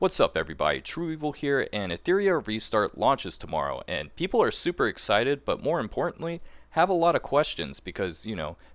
What's up everybody, trueeevil here, and Etheria Restart launches tomorrow, and people are super excited, but more importantly, have a lot of questions because,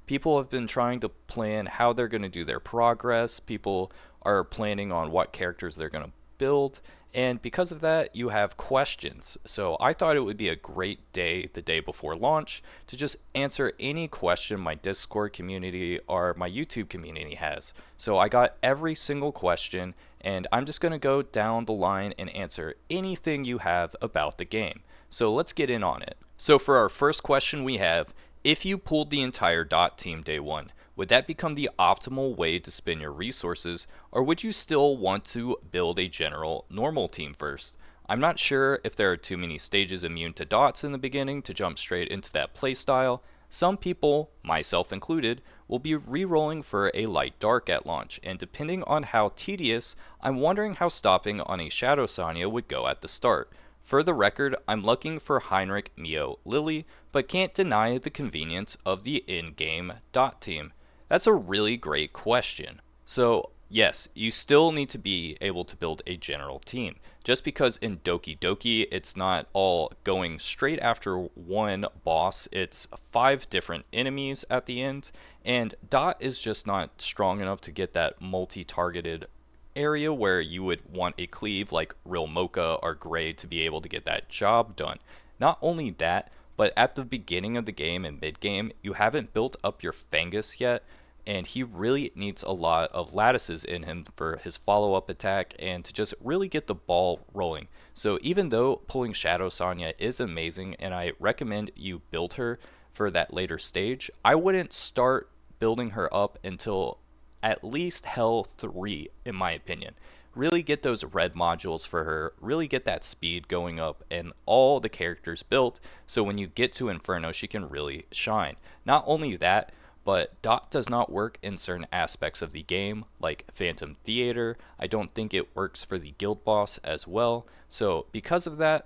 people have been trying to plan how they're going to do their progress, people are planning on what characters they're going to build, and because of that, you have questions. So I thought it would be a great day, the day before launch, to just answer any question my Discord community or my YouTube community has. So I got every single question, and I'm just going to go down the line and answer anything you have about the game. So let's get in on it. So for our first question we have, if you pulled the entire dot team day one, would that become the optimal way to spend your resources, or would you still want to build a general normal team first? I'm not sure if there are too many stages immune to dots in the beginning to jump straight into that playstyle. Some people, myself included, will be re-rolling for a light dark at launch, and depending on how tedious, I'm wondering how stopping on a Shadow Sonya would go at the start. For the record, I'm looking for Heinrich, Mio, Lily, but can't deny the convenience of the in-game dot team. That's a really great question. So, yes, you still need to be able to build a general team. Just because in Doki Doki it's not all going straight after one boss, it's 5 different enemies at the end, and Dot is just not strong enough to get that multi-targeted area where you would want a cleave like Real Mocha or Gray to be able to get that job done. Not only that, but at the beginning of the game and mid game, you haven't built up your Fangus yet, and he really needs a lot of lattices in him for his follow-up attack and to just really get the ball rolling. So even though pulling Shadow Sonya is amazing and I recommend you build her for that later stage, I wouldn't start building her up until at least Hell 3 in my opinion. Really get those red modules for her, really get that speed going up and all the characters built so when you get to Inferno she can really shine. Not only that, but Dot does not work in certain aspects of the game, like Phantom Theater. I don't think it works for the guild boss as well. So because of that,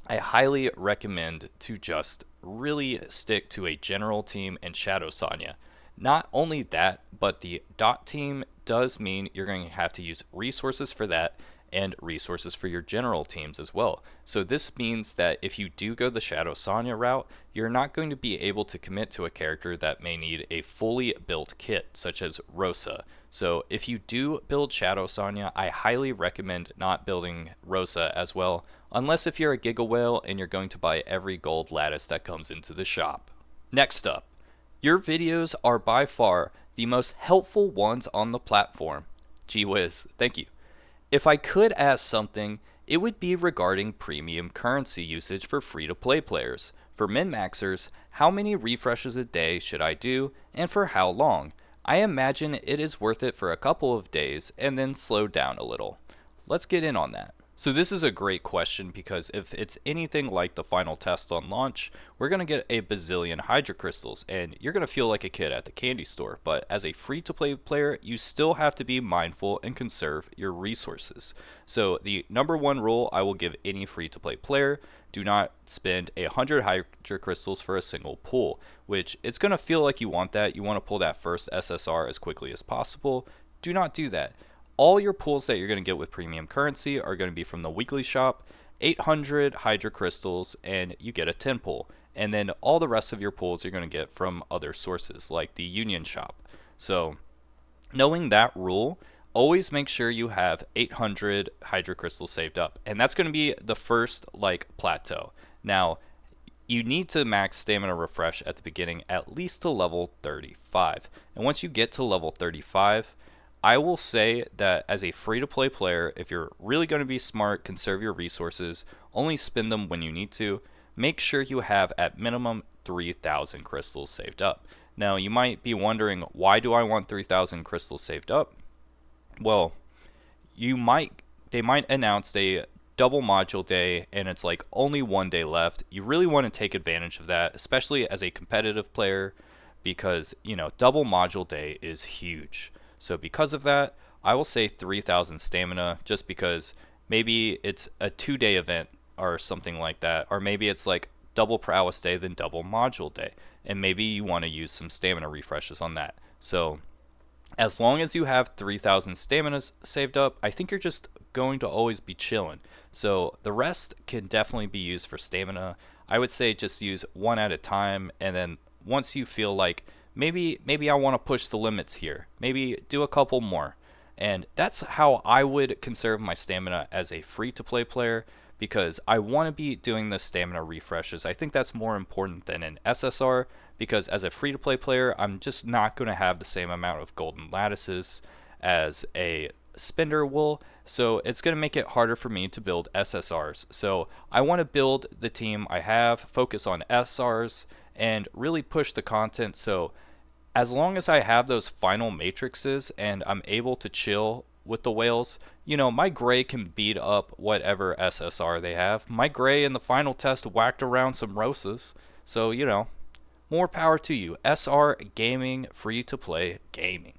I highly recommend to just really stick to a general team and Shadow Sonya. Not only that, but the Dot team does mean you're going to have to use resources for that and resources for your general teams as well. So this means that if you do go the Shadow Sonya route, you're not going to be able to commit to a character that may need a fully built kit, such as Rosa. So if you do build Shadow Sonya, I highly recommend not building Rosa as well, unless if you're a Giga Whale and you're going to buy every gold lattice that comes into the shop. Next up, your videos are by far the most helpful ones on the platform. Gee whiz, thank you. If I could ask something, it would be regarding premium currency usage for free-to-play players. For min-maxers, how many refreshes a day should I do, and for how long? I imagine it is worth it for a couple of days, and then slow down a little. Let's get in on that. So this is a great question because if it's anything like the final test on launch, we're going to get a bazillion hydra crystals and you're going to feel like a kid at the candy store. But as a free-to-play player, you still have to be mindful and conserve your resources. So the number one rule I will give any free-to-play player: do not spend 100 hydra crystals for a single pull, which it's going to feel like you want that. You want to pull that first SSR as quickly as possible. Do not do that. All your pulls that you're going to get with premium currency are going to be from the weekly shop, 800 hydra crystals, and you get a 10 pull. And then all the rest of your pulls you're going to get from other sources like the union shop. So knowing that rule, always make sure you have 800 hydra crystals saved up. And that's going to be the first plateau. Now, you need to max stamina refresh at the beginning at least to level 35. And once you get to level 35, I will say that as a free-to-play player, if you're really going to be smart, conserve your resources, only spend them when you need to, make sure you have at minimum 3,000 crystals saved up. Now, you might be wondering, why do I want 3,000 crystals saved up? Well, they might announce a double module day and it's like only one day left. You really want to take advantage of that, especially as a competitive player, because, double module day is huge. So because of that, I will say 3,000 stamina, just because maybe it's a 2-day event or something like that, or maybe it's like double prowess day then double module day, and maybe you want to use some stamina refreshes on that. So As long as you have 3,000 stamina saved up, I think you're just going to always be chilling. So the rest can definitely be used for stamina. I would say just use one at a time, and then once you feel like maybe I want to push the limits here, maybe do a couple more. And that's how I would conserve my stamina as a free to play player, because I want to be doing the stamina refreshes. I think that's more important than an SSR, because as a free to play player, I'm just not going to have the same amount of golden lattices as a spender will. So it's going to make it harder for me to build SSRs. So I want to build the team I have, focus on SRs, and really push the content. So as long as I have those final matrices and I'm able to chill with the whales, my gray can beat up whatever SSR they have. My gray in the final test whacked around some Rosas. So, more power to you. SR Gaming, free to play gaming.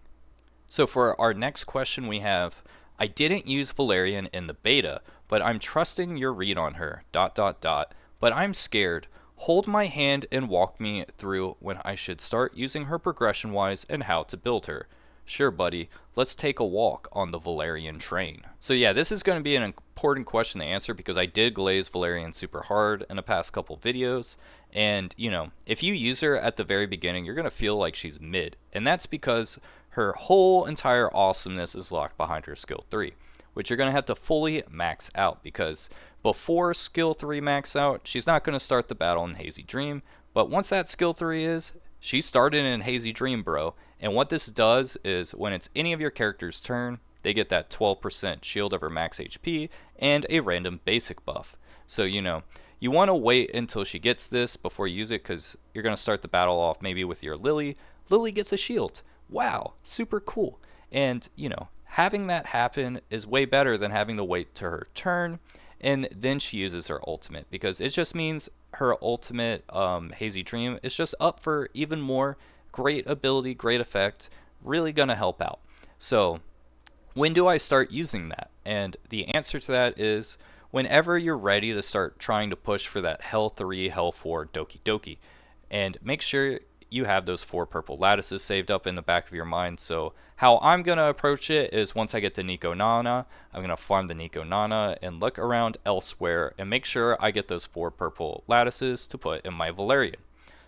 So for our next question we have, I didn't use Valerian in the beta, but I'm trusting your read on her, dot dot dot, but I'm scared. Hold my hand and walk me through when I should start using her progression wise and how to build her. Sure, buddy, let's take a walk on the Valerian train. So yeah, this is going to be an important question to answer because I did glaze Valerian super hard in the past couple videos. And, if you use her at the very beginning, you're going to feel like she's mid. And that's because her whole entire awesomeness is locked behind her skill 3, which you're going to have to fully max out, because before skill 3 max out, she's not going to start the battle in Hazy Dream. But once that skill 3 is, she started in Hazy Dream, bro. And what this does is when it's any of your character's turn, they get that 12% shield over max HP and a random basic buff. So, you want to wait until she gets this before you use it, because you're going to start the battle off maybe with your Lily. Lily gets a shield. Wow, super cool. And, having that happen is way better than having to wait to her turn and then she uses her ultimate, because it just means her ultimate, Hazy Dream, is just up for even more. Great ability, great effect, really gonna help out. So when do I start using that? And the answer to that is whenever you're ready to start trying to push for that Hell 3, Hell 4 Doki Doki. And make sure you have those 4 purple lattices saved up in the back of your mind. So how I'm going to approach it is once I get to Nico Nana, I'm going to farm the Nico Nana and look around elsewhere and make sure I get those 4 purple lattices to put in my Valerian.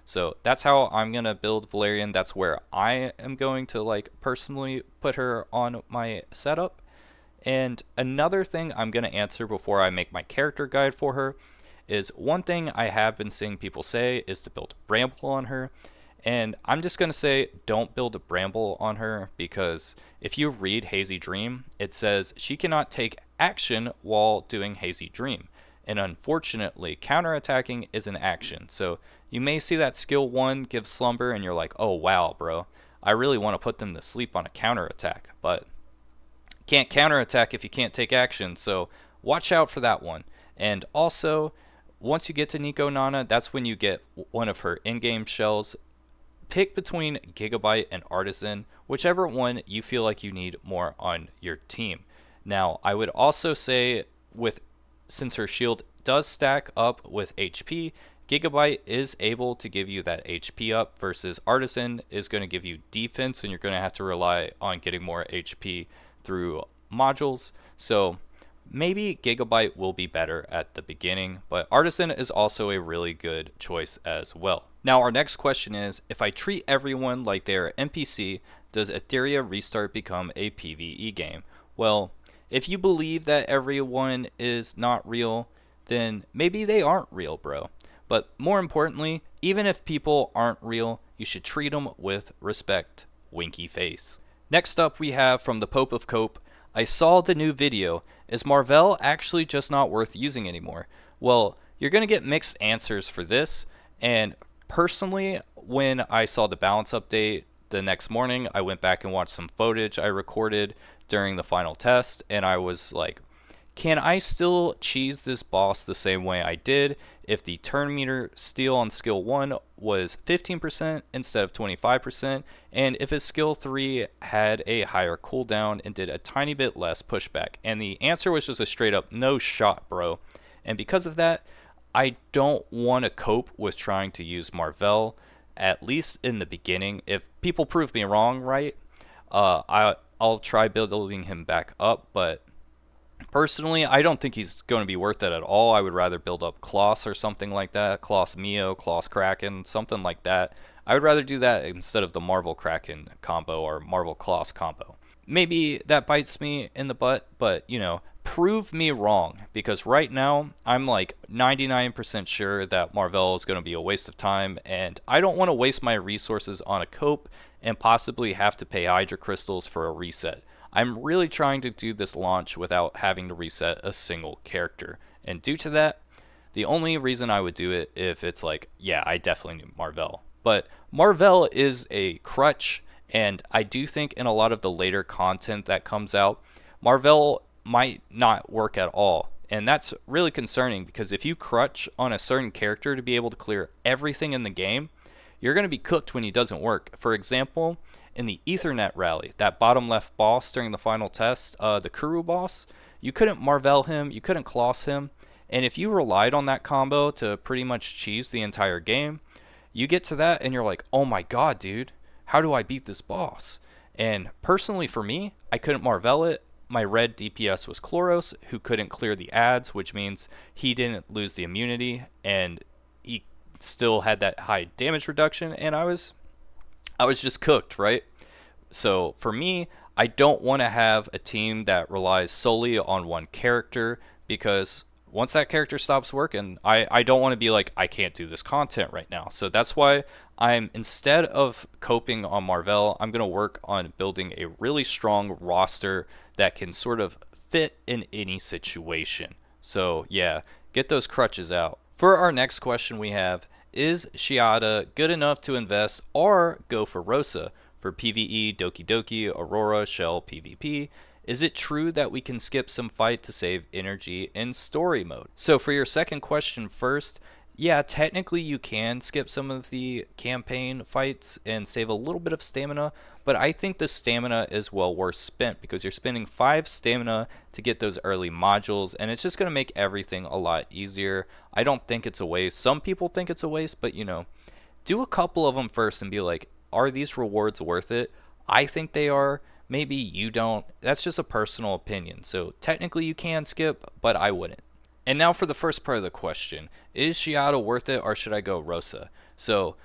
So that's how I'm going to build Valerian. That's where I am going to personally put her on my setup. And another thing I'm going to answer before I make my character guide for her is, one thing I have been seeing people say is to build Bramble on her. And I'm just going to say, don't build a Bramble on her, because if you read Hazy Dream, it says she cannot take action while doing Hazy Dream. And unfortunately, counterattacking is an action. So you may see that skill 1 give Slumber and you're like, oh wow, bro, I really want to put them to sleep on a counterattack. But can't counterattack if you can't take action, so watch out for that one. And also, once you get to Nico Nana, that's when you get one of her in-game shells. Pick between Gigabyte and Artisan, whichever one you feel like you need more on your team. Now, I would also say, since her shield does stack up with HP, Gigabyte is able to give you that HP up, versus Artisan is going to give you defense, and you're going to have to rely on getting more HP through modules. So maybe Gigabyte will be better at the beginning, but Artisan is also a really good choice as well. Now our next question is, if I treat everyone like they are NPC, does Etheria Restart become a PvE game? Well, if you believe that everyone is not real, then maybe they aren't real, bro. But more importantly, even if people aren't real, you should treat them with respect. Winky face. Next up we have from the Pope of Cope, I saw the new video. Is Marvell actually just not worth using anymore? Well, you're going to get mixed answers for this. And personally, when I saw the balance update the next morning, I went back and watched some footage I recorded during the final test. And I was like, can I still cheese this boss the same way I did if the turn meter steal on skill 1 was 15% instead of 25%, and if his skill 3 had a higher cooldown and did a tiny bit less pushback? And the answer was just a straight up no shot, bro. And because of that, I don't want to cope with trying to use Marvell, at least in the beginning. If people prove me wrong, right? I'll try building him back up, but personally, I don't think he's going to be worth it at all. I would rather build up Kloss or something like that. Kloss Mio, Kloss Kraken, something like that. I would rather do that instead of the Marvel Kraken combo or Marvel Kloss combo. Maybe that bites me in the butt, but prove me wrong, because right now I'm like 99% sure that Marvell is going to be a waste of time, and I don't want to waste my resources on a cope and possibly have to pay Hydra crystals for a reset. I'm really trying to do this launch without having to reset a single character, and due to that, the only reason I would do it if it's like, yeah, I definitely need Marvell. But Marvell is a crutch, and I do think in a lot of the later content that comes out, Marvell might not work at all. And that's really concerning, because if you crutch on a certain character to be able to clear everything in the game, you're going to be cooked when he doesn't work. For example, in the Ethernet rally, that bottom left boss during the final test, the Kuru boss, you couldn't Marvell him, you couldn't Kloss him, and if you relied on that combo to pretty much cheese the entire game, you get to that and you're like, oh my god, dude, how do I beat this boss? And personally for me, I couldn't Marvell it. My red DPS was Chloros, who couldn't clear the ads, which means he didn't lose the immunity, and he still had that high damage reduction, and I was just cooked, right? So for me, I don't want to have a team that relies solely on one character, because once that character stops working, I don't want to be like, I can't do this content right now. So that's why instead of coping on Marvell, I'm going to work on building a really strong roster that can sort of fit in any situation. So yeah, get those crutches out. For our next question we have, is Xiada good enough to invest or go for Rosa for PvE, Doki Doki, Aurora, Shell, PvP? Is it true that we can skip some fight to save energy in story mode? So for your second question first, yeah, technically you can skip some of the campaign fights and save a little bit of stamina, but I think the stamina is well worth spent, because you're spending 5 stamina to get those early modules, and it's just going to make everything a lot easier. I don't think it's a waste. Some people think it's a waste, but do a couple of them first and be like, are these rewards worth it? I think they are. Maybe you don't. That's just a personal opinion. So technically you can skip, but I wouldn't. And now for the first part of the question. Is Xiada worth it, or should I go Rosa? So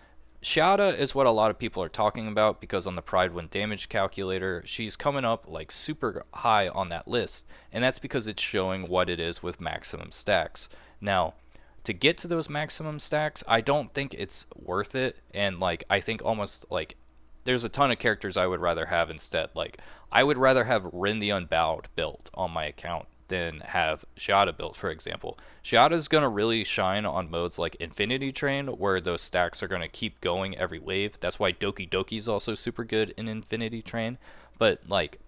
Xiada is what a lot of people are talking about, because on the Pride Win damage calculator, she's coming up like super high on that list. And that's because it's showing what it is with maximum stacks. Now, to get to those maximum stacks, I don't think it's worth it. And like, I think almost like there's a ton of characters I would rather have instead. Like, I would rather have Rin the Unbowed built on my account than have Xiada built, for example. Xiada is going to really shine on modes like Infinity Train, where those stacks are going to keep going every wave. That's why Doki Doki is also super good in Infinity Train. But like,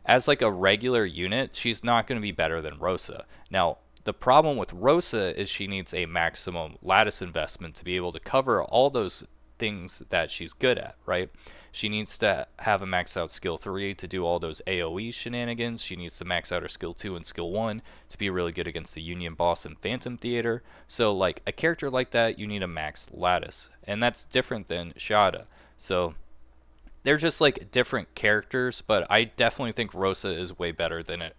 as like a regular unit, she's not going to be better than Rosa. Now, the problem with Rosa is she needs a maximum lattice investment to be able to cover all those things that she's good at, right? She needs to have a max out skill 3 to do all those AoE shenanigans. She needs to max out her skill 2 and skill 1 to be really good against the Union boss and Phantom Theater. So like a character like that, you need a max lattice, and that's different than Xiada. So they're just like different characters, but I definitely think Rosa is way better than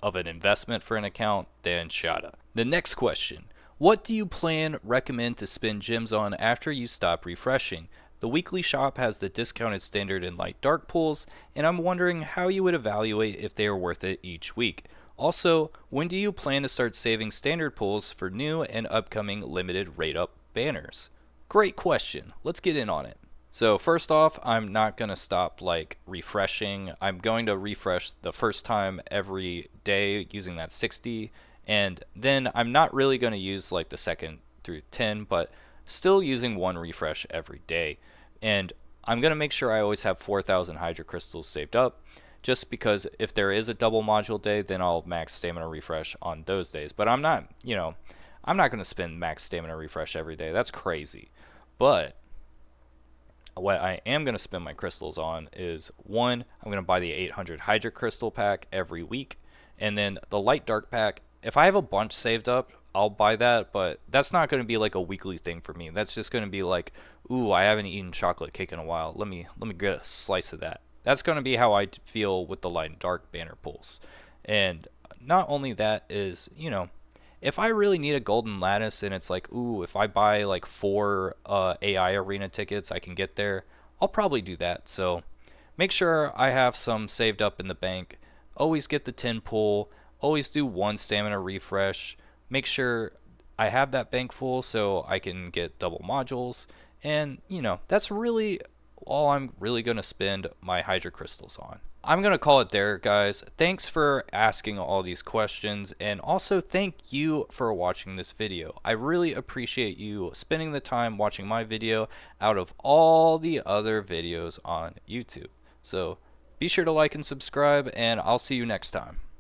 of an investment for an account than Xiada. The next question. What do you recommend to spend gems on after you stop refreshing? The weekly shop has the discounted standard and light dark pools, and I'm wondering how you would evaluate if they are worth it each week. Also, when do you plan to start saving standard pools for new and upcoming limited rate up banners? Great question. Let's get in on it. So first off, I'm not going to stop like refreshing. I'm going to refresh the first time every day using that 60. And then I'm not really going to use like the second through 10, but still using 1 refresh every day. And I'm going to make sure I always have 4,000 Hydra crystals saved up, just because if there is a double module day, then I'll max stamina refresh on those days. But I'm not going to spend max stamina refresh every day. That's crazy. But what I am going to spend my crystals on is, 1, I'm going to buy the 800 Hydra crystal pack every week. And then the light dark pack, if I have a bunch saved up, I'll buy that, but that's not going to be like a weekly thing for me. That's just going to be like, ooh, I haven't eaten chocolate cake in a while. Let me get a slice of that. That's going to be how I feel with the light and dark banner pulls. And not only that is, if I really need a golden lattice and it's like, ooh, if I buy like 4 AI arena tickets, I can get there, I'll probably do that. So make sure I have some saved up in the bank. Always get the 10 pull. Always do 1 stamina refresh. Make sure I have that bank full so I can get double modules. And, that's really all I'm really going to spend my hydra crystals on. I'm going to call it there, guys. Thanks for asking all these questions, and also thank you for watching this video. I really appreciate you spending the time watching my video out of all the other videos on YouTube. So be sure to like and subscribe, and I'll see you next time.